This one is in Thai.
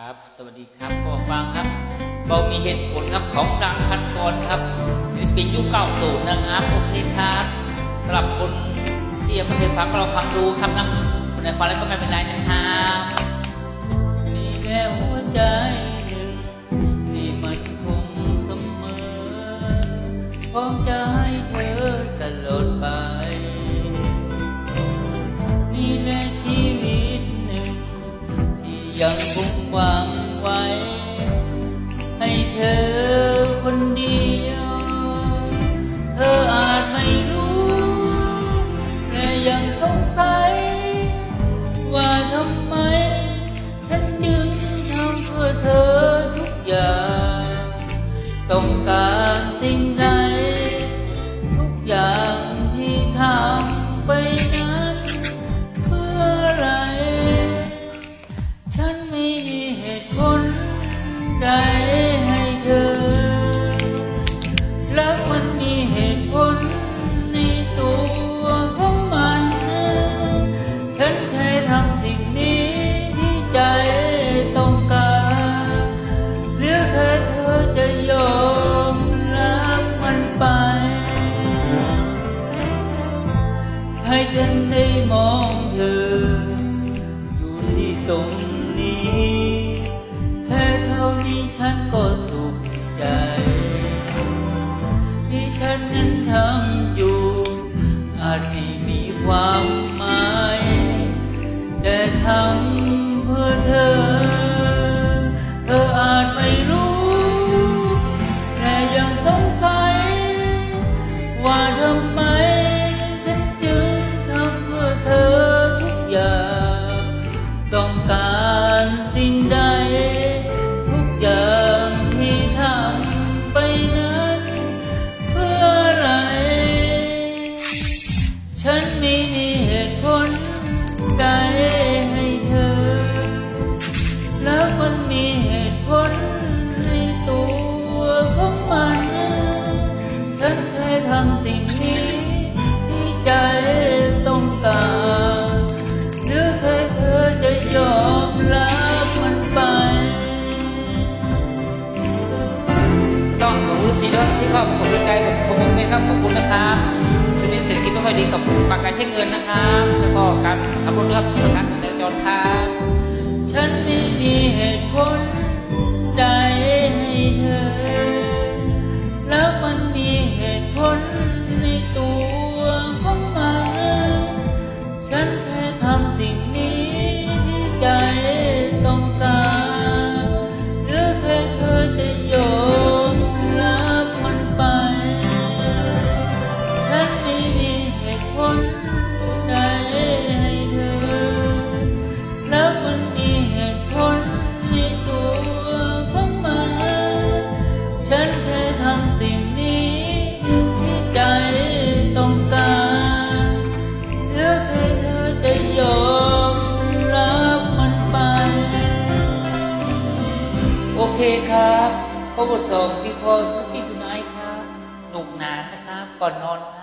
ครับสวัสดีครับพ่อฟังครับเรามีเหตุผลครับของดังพันกรครับศิลปินยุค90นะครับโอเคครับสำหรับคนที่ยังไม่เคยฟังก็ลองฟังดูครับนะคนไหนฟังแล้วก็ไม่เป็นไรนะครับมีแค่หัวใจหนึ่งที่มันคงเสมอพร้อมจะให้เธอตลอดไปมีแค่ชีวิตหนึ่งที่ยังคงหวังไว้ให้เธอคนเดียวเธออาจไม่รู้แต่ยังสงสัยว่าทำไมฉันจึงทำเพื่อเธอทุกอย่างต้องการสิ่งใดทุกอย่างที่ทำไปนั้นเพื่ออะไรฉันไม่มีเหตุผลใดให้เธอและมันมีเหตุผลในตัวของมันฉันแค่ทำสิ่งนี้ที่ใจต้องการหรือแค่เธอจะยอมรับมันไปให้ฉันได้มองเธออยู่ที่ตรงนี้แค่เท่านี้ฉันก็สุขใจที่ฉันนั้นทำอยู่อาจไม่มีความหมายแต่ทำเพื่อเธอเธออาจไม่รู้แต่ยังสงสัยว่าทำไมฉันจึงทำเพื่อเธอทุกอย่างต้องการสิ่งใดทุกอย่างที่ทำไปนั้นเพื่ออะไรฉันไม่มีเหตุผลใดให้เธอแล้วมันมีเหตุผลในตัวของมันฉันแค่ทำสิ่งนี้ที่ใจต้องการหรือแค่เธอจะยอมรับมันไปต้องขอบคุณสิครับที่เข้าผมใจกับผมไม่ครับขอบคุณนะครับช่วงนี้เศรษฐกิจไม่ค่อยดีกับปากการใช้เงินนะครับแล้วก็การขับรถครับทางการจราจรครับฉันไม่มีเหตุผลใดให้เธอแล้วมันมีเหตุผลในตัวของมันฉันแค่ทำสิ่งนี้ที่ใจต้องการหรือแค่เธอจะยอมรับมันไปฉันไม่มีเหตุผลใดให้เธอแล้วมันมีเหตุผลในตัวของมันฉันแค่ทำสิ่งนี้ที่ใจต้องการหรือแค่เธอจะยอมรับมันไปโอเคครับข้อบท2วิเคราะห์ทุกที่คุณไอครับหนุกหนานนะครับก่อนนอนครับ